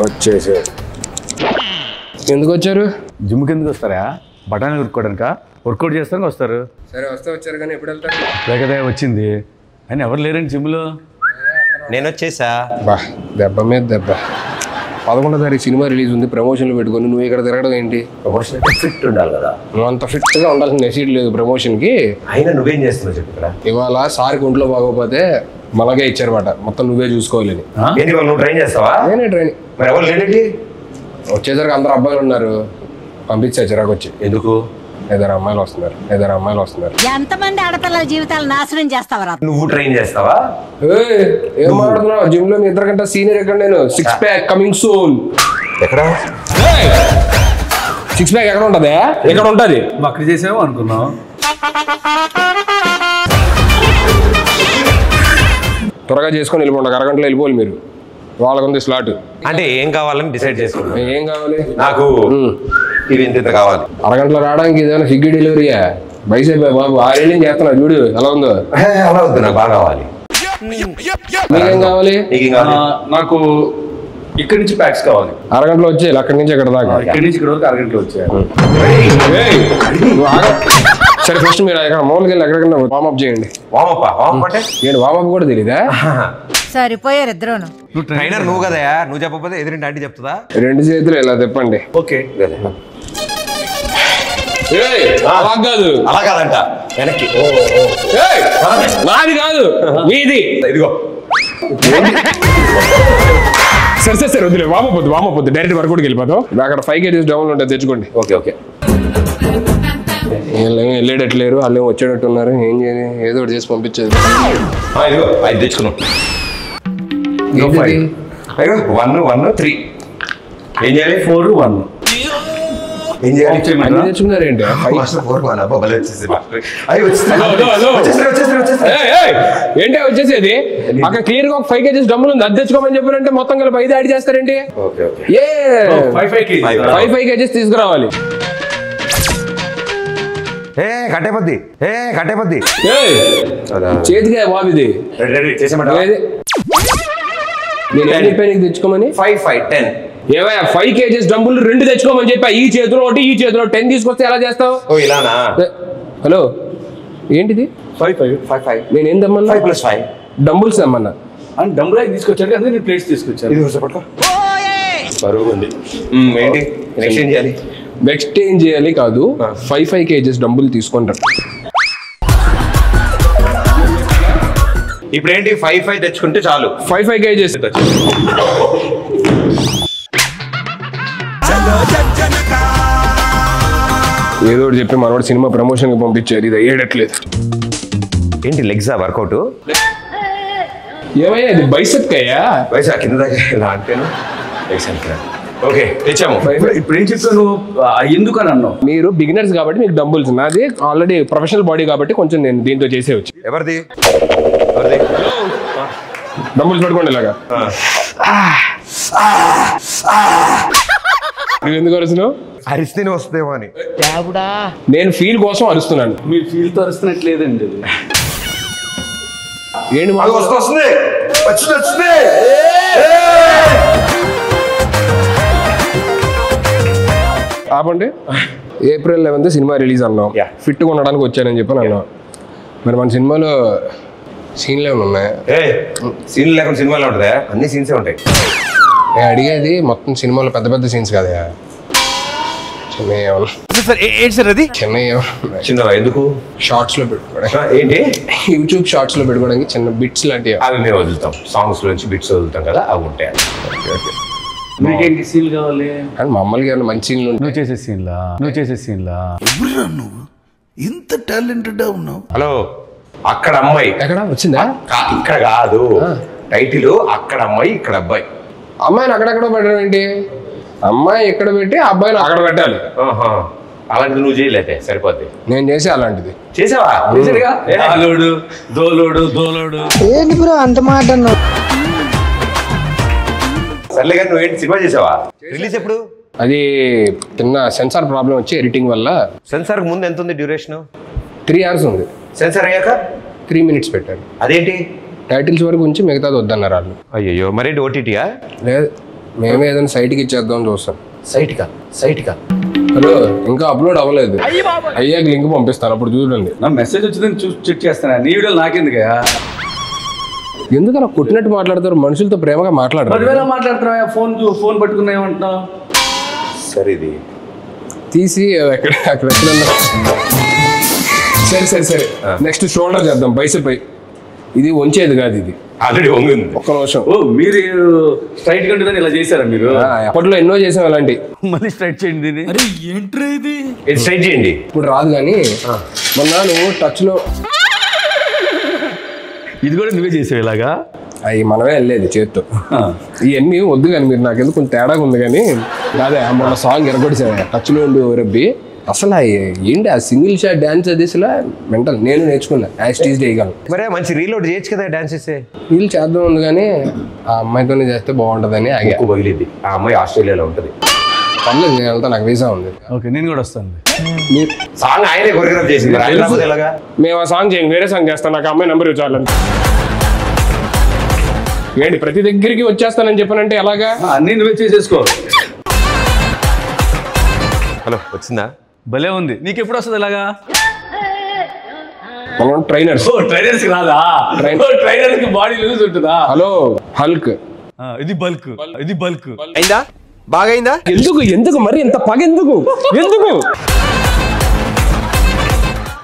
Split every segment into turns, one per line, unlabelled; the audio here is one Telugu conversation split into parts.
వచ్చేసారు. ఎందుకు వచ్చారు?
జిమ్కి ఎందుకు వస్తారా? బఠానీ ఉరుక్కోవడానిక? వర్కౌట్ చేస్తానికి వస్తారు.
సరే వస్తే వచ్చారు కానీ ఎప్పుడు వెళ్తారు?
లేకదే వచ్చింది అని ఎవరు లేరండి జిమ్లో.
నేను వచ్చేసా.
బా దెబ్బ మీద దెబ్బ. 11వ తారీఖు సినిమా రిలీజ్ ఉంది, ప్రమోషన్లు పెట్టుకొని నువ్వు ఇక్కడ తిరగడం ఏంటి?
ప్రమోషన్ ఫిట్ ఉండాలి కదా.
నువ్వు అంత ఫిట్గా ఉండాల్సిన నెసీడ్ లేదు ప్రమోషన్కి.
అయినా నువ్వేం చేస్తున్నావు చెప్పు ఇక్కడ.
ఇవాళ సార్కి ఒంట్లో బాగోపోతే మనగే ఇచ్చారన్నమాట, మొత్తం నువ్వే చూసుకోవాలని.
ఏంటి నువ్వు ట్రైన్ చేస్తావా?
నేనే ట్రైనింగ్.
మరి ఎవరు లేదండి?
వచ్చేసరికి అందరు అబ్బాయిలు ఉన్నారు, పంపించారు చిరాకు వచ్చి.
ఎందుకు?
5 అమ్మాయిలు వస్తున్నారు.
ఎంతమంది ఆడపిల్లల జీవితాలు నాశనం చేస్తావరా?
నువ్వు ట్రైన్ చేస్తావా?
ఏం మాట్లాడుతున్నావు? జిమ్ లో మీ 2 గంటల సీనియర్ ఎక్కడ? నేను 6 ప్యాక్ కమింగ్ సూన్.
ఎక్కడ
6 ప్యాక్ ఎక్కడ ఉంటది? ఎక్కడ ఉంటది?
అక్కడ చేసాము అనుకున్నాం.
త్వరగా చేసుకొని వెళ్ళిపోండి, 1 అరగంటలో వెళ్ళిపోవాలి మీరు. వాళ్ళకుంది స్లాట్.
అంటే ఏం కావాలని డిసైడ్ చేసుకున్నా.
ఏం కావాలి?
నాకు ఇది ఇంత కావాలి.
అరగంటలో రావడానికి ఏదైనా స్విగ్గీ డెలివరీయా? బైసైపోయా బాబు, 6 ఏళ్ళు చేస్తున్నా చూడు ఎలా ఉందో.
అలా వద్దు, నాకు బాగా కావాలి.
మీకేం కావాలి?
నాకు ఇక్కడి నుంచి ప్యాక్స్ కావాలి.
అరగంటలో వచ్చేయాలి, అక్కడి నుంచి ఎక్కడ దాకా.
ఇక్కడి నుంచి ఇక్కడ వరకు అరగంటలో వచ్చాయి.
సరే ఫస్ట్ మీరు ఎక్కడ మామూలుగా వెళ్ళి ఎక్కడికన్నా వార్మప్ చేయండి.
వామప్ అంటే
ఏంటి? వార్మప్ కూడా తెలీదా?
సరిపోయారు ఇద్దరును.
ట్రైనర్ నువ్వు కదా, నువ్వు చెప్పకపోతే ఎదురింటి ఆంటీ చెప్తుందా?
2 చేతులు ఇలా తిప్పండి.
ఓకే
కాదు,
అలా కాదంట, వెనక్కి.
నాది కాదు మీది.
ఇదిగో
సరే వద్దులే, వామపోద్దు డైరెక్ట్ వర్క్ కూడా వెళ్ళిపోతాం. అక్కడ 5 kgs డౌన్ ఉంటుంది, తెచ్చుకోండి.
ఓకే
వెళ్ళేటట్లేరు, వాళ్ళు వచ్చేటట్టు ఉన్నారు. ఏం చేయాలి? ఏదో ఒకటి చేసి పంపించేది.
ఇదిగో 5 తెచ్చుకున్నాం. 1 3 ఏం చేయాలి? 4 1 ఏం చేయాలి?
తెచ్చుకున్నారు ఏంటి? ఏంటి వచ్చేసేది? అక్కడ క్లియర్ గా 5 kgs డబ్బులు ఉంది, అది తెచ్చుకోమని చెప్పారంటే మొత్తం కలిపి 5 యాడ్ చేస్తారేంటి? 5 kgs తీసుకురావాలి.
కట్టేపద్ది
చేతికే బాబు ఇది. నేను ఏం చెప్పాను నీకు తెచ్చుకోమని?
5 5 10
ఏవయ్యా 5 kgs డబ్బులు 2 తెచ్చుకోమని చెప్పా. ఈ చేతిలో ఒకటి, ఈ చేతిలో 10 తీసుకొస్తే ఎలా చేస్తావు?
ఇలానా?
హలో ఏంటిది?
5 5 5
నేను ఏం తెమ్మన్నా?
5 + 5
డంబుల్స్ తెమ్మన్నా.
డంబుల్ తీసుకొచ్చాడు, అందుకే నేను ప్లేట్స్ తీసుకొచ్చాను.
బరువు ఉంది. ఏంటి ఎక్స్చేంజ్ చేయాలి?
ఎక్స్చేంజ్ చేయాలి కాదు, 5 kgs డంబుల్ తీసుకుంటారు.
ఇప్పుడు ఏంటి? 5 5 తెచ్చుకుంటే చాలు.
5 kgs. ఏదో ఒకటి చెప్పి మనవాడు సినిమా ప్రమోషన్ కి పంపించారు, ఇది అయ్యేటట్లేదు.
ఏంటి లెగ్సా వర్కౌట్?
ఏమయ్యా ఇది? బైసెప్ అయ్యా?
వైసా కింద ఇలా అంటేను. ఓకే తెచ్చాము.
ఇప్పుడు ఏం చెప్తాను? ఎందుకు అని అన్నావు?
మీరు బిగినర్స్ కాబట్టి మీకు డంబుల్స్, నాది ఆల్రెడీ ప్రొఫెషనల్ బాడీ కాబట్టి కొంచెం నేను దీంతో చేసేవచ్చు.
ఎవరిది?
డంబుల్స్ పట్టుకోండి ఇలాగా. నువ్వు ఎందుకు అరుస్తున్నావు?
అరిస్తేనే వస్తుందేమో అని.
నేను ఫీల్ కోసం అరుస్తున్నాను.
మీరు ఫీల్ తో అరుస్తున్నట్లేదండి.
ఏంటి
వస్తుంది.
ఆపండి. April 11th సినిమా రిలీజ్ అన్నాం, ఫిట్గా ఉండడానికి వచ్చానని చెప్పి అన్నాం. మరి మన సినిమాలో సీన్లు ఏమైనా ఉన్నాయా?
సీన్లు లేకుండా సినిమాలో ఉంటుందా? అన్ని సీన్సే ఉంటాయి.
నేను అడిగేది మొత్తం సినిమాలో పెద్ద పెద్ద సీన్స్ కదా,
చిన్న ఎందుకు
షార్ట్స్ లో పెట్టుకోవడానికి.
ఏంటి?
యూట్యూబ్ షార్ట్స్ లో పెట్టుకోవడానికి చిన్న బిట్స్ లాంటివి.
అవి మేము వదులుతాం, సాంగ్స్ నుంచి బిట్స్ వదులుతాం కదా, అవి ఉంటాయి.
మీకేంటి సీన్ కావాలి?
అండ్ మామూలుగా ఏమైనా మంచి సీన్లు ఉంటాయి.
నువ్వు చేసే సీన్లా
నువ్వు ఇంత టాలెంటెడ్ ఉన్నావు.
హలో, అక్కడ అమ్మాయి
ఎక్కడ వచ్చిందా?
ఇక్కడ కాదు, టైటిల్ అక్కడ అమ్మాయి ఇక్కడ అబ్బాయి.
అమ్మాయిని అక్కడెక్కడ పెట్టడం ఏంటి? అమ్మాయి ఎక్కడ పెట్టి అబ్బాయిని అక్కడ పెట్టాలి.
అలాంటిది నువ్వు చేయలేదే, సరిపోద్ది.
నేను చేసి అలాంటిది
చేసావా?
దోలోడు
ఏంటి బ్రో అంత మాట అన్నావు?
సర్లే కానీ నువ్వేంటి సినిమా చేసావా? రిలీజ్ ఎప్పుడు?
అది చిన్న సెన్సార్ ప్రాబ్లం వచ్చి ఎడిటింగ్ వల్ల.
సెన్సార్ ముందు ఎంత ఉంది డ్యూరేషన్?
3 hours ఉంది.
సెన్సార్ అయ్యాక
3 minutes పెట్టాను.
అదేంటి?
టైటిల్స్ వరకు ఉంచి మిగతాది వద్దన్నారు వాళ్ళు.
అయ్యో మరేంటి ఓటీటీయా?
లేదు, మేమే ఏదైనా సైట్కి ఇచ్చేద్దాం చూస్తాం.
సైట్కా
హలో, ఇంకా అప్లోడ్ అవ్వలేదు. అయ్యాక లింక్ పంపిస్తాను, అప్పుడు చూడండి.
నా మెసేజ్ వచ్చిందని చూసి చెక్ చేస్తాను. నీ వీడియోలు నాకెందుకయ్యా?
ఎందుకు అలా కొట్టినట్టు మాట్లాడతారు? మనుషులతో ప్రేమగా మాట్లాడరు.
10,000 మాట్లాడుతున్నావా? ఫోన్ పట్టుకున్నా ఏమంటున్నావు?
సరే ఇది
తీసి అక్కడ సరే నెక్స్ట్ షోల్డర్ చేద్దాం, బైసెప్. ఇది వంచేది కాదు, ఇది
ఆల్రెడీ వంగింది.
ఒక్క నిమిషం.
ఓ మీరు స్ట్రైట్ గా ఇలా చేశారా మీరు?
అప్పట్లో ఎన్నో చేసాం అలాంటి.
మళ్ళీ స్ట్రైట్ చేయండి.
ఇది స్ట్రైట్ చేయండి.
ఇప్పుడు రాదు కానీ మొన్న నువ్వు టచ్ లో
ఇది కూడా నువ్వే చేసావు ఇలాగా?
అవి మనమే వెళ్ళేది చేత్తో. ఇవన్నీ వద్దు కానీ మీరు నాకెందుకు కొంచెం తేడాగా ఉంది కానీ కాదే మొన్న సాంగ్ ఎరగొడిసాను టచ్ లో ఉండి రబ్బి. అసలు ఏంటి ఆ సింగిల్ షాట్ డాన్స్ అది అసలు మెంటల్. నేను నేర్చుకున్నా యాస్టీజ్ చేయగలను.
మరే మంచి రీలోడ్ చేయొచ్చు కదా డాన్స్ చేస్తే.
వీళ్ళు చేద్దాం ఉంది కానీ ఆ అమ్మాయితోనే చేస్తే బాగుంటుందని ఆగా.
పగిలిద్ది. ఆ అమ్మాయి ఆస్ట్రేలియాలో ఉంటుంది.
పర్లేదు, నేను వెళ్తా, నాకు వీసా ఉంది.
ఓకే, నేను కూడా వస్తాను.
సాంగ్ ఆయనే కొరియోగ్రాఫ్ చేసింది.
మేము ఆ సాంగ్ చేయండి, వేరే సాంగ్ చేస్తాను. నాకు అమ్మాయి నెంబర్ ఇవ్వాలని. ఏంటి ప్రతి దగ్గరికి వచ్చేస్తానని చెప్పానంటే ఎలాగా?
అన్నీ నువ్వే చేసేసుకో.
హలో, వచ్చిందా?
భలే ఉంది. నీకు ఎప్పుడు వస్తుంది ఇలాగా?
మనం ట్రైనర్స్.
ట్రైనర్స్ రాదా? ట్రైనర్స్ కి బాడీ లూజ్ ఉంటుందా?
Hello, Hulk.
ఇది బల్క్.
అయిందా? బాగా అయిందా?
ఎందుకు మరి ఇంత పగ ఎందుకు?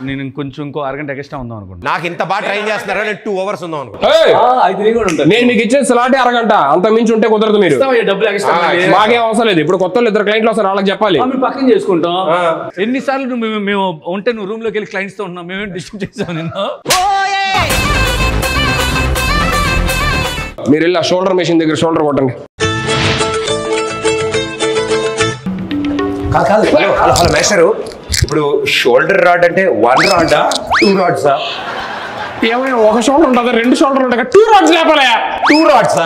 నేను ఇంకో అరగంట ఎక్స్ట్రా ఉందాం అనుకుంటా.
నాకు ఇంత బాగా ట్రైన్ చేస్తున్నారా? నేను 2 hours ఉందాం అనుకుంటా.
నేను మీకు ఇచ్చే సలాటే అరగంట, అంత మించి ఉంటే కుదరదు. మీరు
డబ్బులు ఎక్స్ట్రా
మాకేం అవసరం లేదు. ఇప్పుడు కొత్త 2 క్లయింట్లు వస్తారు, వాళ్ళకి చెప్పాలి.
మేము పక్కన చేసుకుంటాం. ఎన్నిసార్లు మేము ఉంటే నువ్వు రూమ్ లోకి వెళ్ళి క్లయింట్స్ తో ఉన్నాం. మేమేం డిస్టర్బ్ చేసాం నిన్ను?
మీరు వెళ్ళి ఆ షోల్డర్ మెషిన్ దగ్గర షోల్డర్ కొట్టండి.
కాదు హలో మేస్టరు, ఇప్పుడు షోల్డర్ రాడ్ అంటే 1 రాడా 2 రాడ్సా?
ఏమైనా ఒక షోల్డర్ ఉంటుంది, 2 షోల్డర్ ఉంటాయి. 2 రాడ్స్ లేపాలి.
2 రాడ్సా?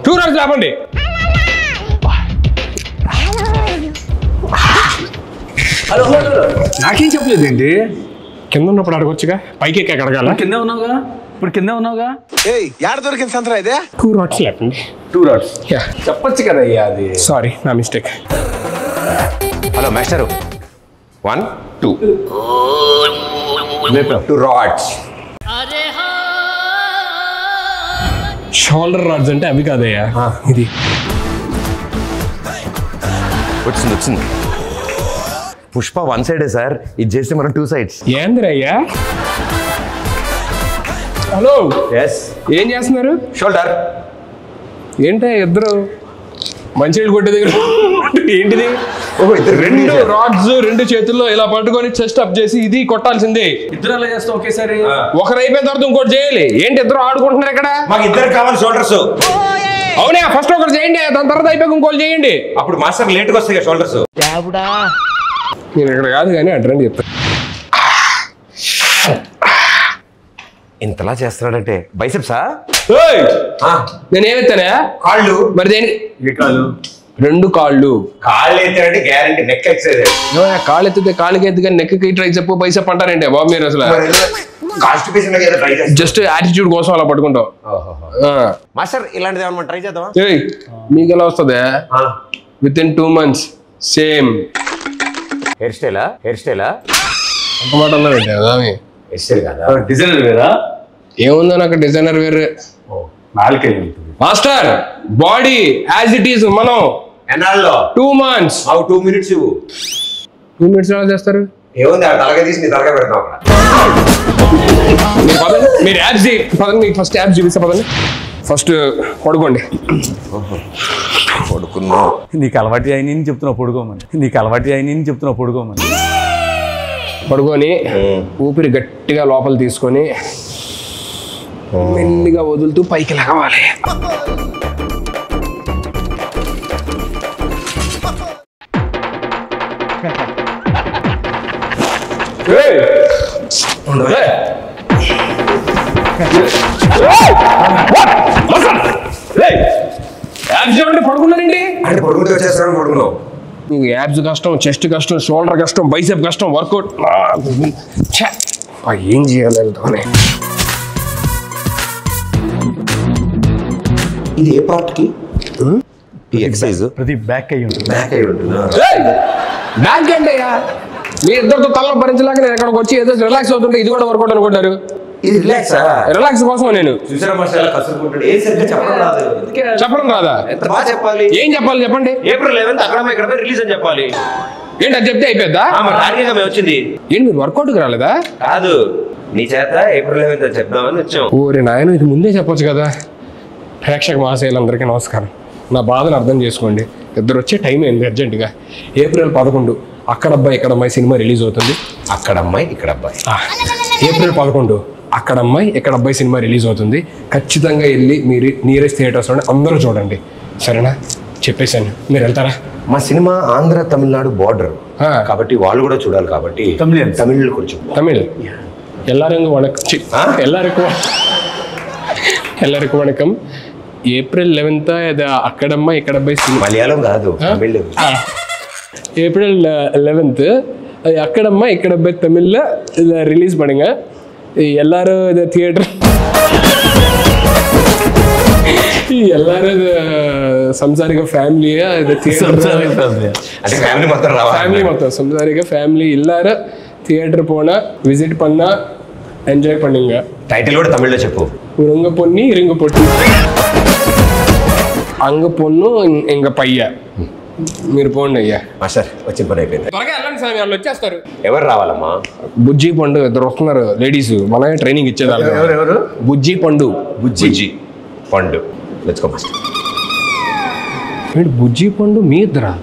2 రాడ్స్ లేపండి.
హలో నాకేం చెప్పలేదు ఏంటి?
కింద ఉన్నప్పుడు అడగొచ్చుగా, పైకి ఎక్కి అడగాల.
కింద ఉన్నావుగా, ఇప్పుడు కింద ఉన్నావుగా.
యాడ దొరికింది సంతరా ఇదే?
2 రాడ్స్ లేపండి.
2 రాడ్స్ చెప్పొచ్చు కదా అయ్యా. అది
సారీ, నా mistake.
Hello master, 1 2 rods.
Shoulder rods అంటే అవి కాదయ్యా, ఇది.
వచ్చింది. పుష్ప 1 సైడే సార్, ఇది చేస్తే మనం 2 sides.
ఏందిరయ్యా? Hello,
yes.
ఏం చేస్తున్నారు?
షోల్డర్.
ఏంటో ఇద్దరు మంచినీళ్ళు కొట్టే దగ్గర ఏంటిది?
2
రాడ్స్ 2 చేతుల్లో ఇలా పట్టుకొని చెస్ట్ అప్ చేసి ఇది కొట్టాల్సిందే.
ఇద్దరు అలా చేస్తాం ఒకేసారి.
ఒకరు అయిపోయిన తర్వాత ఇంకోటి చేయాలి. ఏంటి ఇద్దరు ఆడుకుంటున్నారు ఇక్కడ?
మాకు 2 కావాలి షోల్డర్స్.
అవునా, ఫస్ట్ ఒకటి చేయండి, దాని తర్వాత అయిపోయి ఇంకోటి చేయండి.
అప్పుడు మాస్టర్ లేట్గా వస్తాయి కదా షోల్డర్స్.
నేను ఇక్కడ కాదు కానీ అడ్రండి చెప్తాను.
ఇంతలా చేస్తున్నాడంటే బైసెప్సా?
నేనేమెత్తానా?
కాళ్ళు.
మరి దేనికి?
2
కాళ్ళు.
కాళ్ళు ఎత్తాడంటే గ్యారంటీ నెక్ ఎక్సైజ్.
కాళ్ళు ఎత్తితే కాళ్ళకి ఎత్తు కానీ నెక్కి ట్రై చెప్పు బైసెప్ అంటారంటే బాబు మీరు అసలు. జస్ట్ యాటిట్యూడ్ కోసం అలా పట్టుకుంటాం.
మాస్టర్ ఇలాంటిది ఏమన్నా ట్రై చేద్దామా?
మీకు ఎలా వస్తుంది? Within 2 months same
hair స్టైలా?
అంత మాట అన్నారంటే
హెయిర్ స్టైల్ కదా,
డిజైనర్ వేరా?
ఏముందో నాకు డిజైనర్ వేరే. Master body as it is. మనం
ఎన్నాళ్ళలో
2 months.
2 minutes ఇవ్వు.
2 minutes ఎలా చేస్తారు?
ఏముంది, తలగా తీసి నీ తలగా పెడతాం.
మీరు యాప్స్ పదండి, మీకు ఫస్ట్ యాప్స్ చూపిస్తా పదండి. ఫస్ట్ పడుకోండి.
పడుకున్నా.
నీకు అలవాటు అయిన చెప్తున్నావు పడుకోమని.
పడుకొని ఊపిరి గట్టిగా లోపల తీసుకొని మెల్లిగా వదులుతూ పైకి లగవాలి. పడుకున్నారండి. నీకు యాబ్స్ కష్టం, చెస్ట్ కష్టం, షోల్డర్ కష్టం, బైసెప్ కష్టం, వర్కౌట్ ఏం చేయాలి?
ఇది ఏ పార్ట్కి ఈ ఎక్సైజ్
ప్రతి బ్యాక్ అయ్యి ఉంటుంది.
బ్యాక్ అయి ఉంటుందా?
బ్యాక్ అంటేయా మీ ఇద్దరితో తల భరించలేక నేను ఎక్కడికి వచ్చి ఏదో రిలాక్స్ అవుతుంటే ఇది కూడా వర్కౌట్ అనుకుంటారు.
ఇది రిలాక్సా?
రిలాక్స్ కోసం నేను
చూసారా మాస్టర్ కసురుకుంటాడు. ఏం సరిగ్గా చెప్పడం రాదు.
చెప్పడం రాదా?
ఎంత బాగా చెప్పాలి.
ఏం చెప్పాలి చెప్పండి.
ఏప్రిల్ 11th అక్కడ ఇక్కడ రిలీజ్ అని చెప్పాలి.
ఏంటి అది చెప్తే అయిపోద్దా?
దానికే మేము వచ్చింది.
ఏంటి మీరు వర్కౌట్కి రాలేదా?
కాదు నీ చేత ఏప్రిల్ 11th అని చెప్దామని వచ్చాం.
ఓరే నాయన ఇది ముందే చెప్పొచ్చు కదా. ప్రేక్షక మహాశయులందరికీ నమస్కారం. నా బాధను అర్థం చేసుకోండి. ఇద్దరు వచ్చే టైం ఏంది అర్జెంటుగా. ఏప్రిల్ 11 అక్కడ అబ్బాయి ఇక్కడ అమ్మాయి సినిమా రిలీజ్ అవుతుంది.
అక్కడ అమ్మాయి ఇక్కడ అబ్బాయి.
ఏప్రిల్ 11 అక్కడ అమ్మాయి ఇక్కడ అబ్బాయి సినిమా రిలీజ్ అవుతుంది. ఖచ్చితంగా వెళ్ళి మీరు నియరెస్ట్ థియేటర్స్లోనే అందరూ చూడండి. సరేనా? చెప్పేశాను. మీరు వెళ్తారా?
మా సినిమా ఆంధ్ర తమిళనాడు బార్డర్ కాబట్టి వాళ్ళు కూడా చూడాలి. కాబట్టి తమిళ్ కొంచెం
తమిళ్ எல்லாருக்கும் வணக்கம். ఏప్రిల్ 11 ఇది అక్కడమ్మ ఇక్కడ అబ్బాయి సినిమా.
మలయాళం కాదు తమిళ్.
ஏப்ரல் 11 அது அக்கடம்மா இக்கடப்பை தமிழில் இதை ரிலீஸ் பண்ணுங்க. எல்லாரும் இது தியேட்டர் எல்லாரும் இது సంసారిక ఫ్యామిలీగా இது
ఫ్యామిలీ
మొత్తం సంసారిక ఫ్యామిలీ எல்லாரும் தியேட்டர் போனா விசிட் பண்ணா ఎంజాయ్ பண்ணுங்க.
టైటిల్ కూడా తమిళ్లో చెప్పు.
உருங்க பொண்ணி இருங்க பொட்டி అంగ పొన్ను ఇంక పయ్య. మీరు పోండి అయ్యా.
మాస్టర్ వచ్చిన పని అయిపోయింది.
త్వరగా వెళ్ళండి స్వామి, వాళ్ళు వచ్చేస్తారు.
ఎవరు రావాలమ్మా?
బుజ్జి పండు ఇద్దరు వస్తున్నారు లేడీస్. మనమే ట్రైనింగ్ ఇచ్చేదాన్ని.
ఎవరు?
బుజ్జి పండు.
బుజ్జి పండు. Let's go master.
బుజ్జి పండు మీ ఇద్దరా?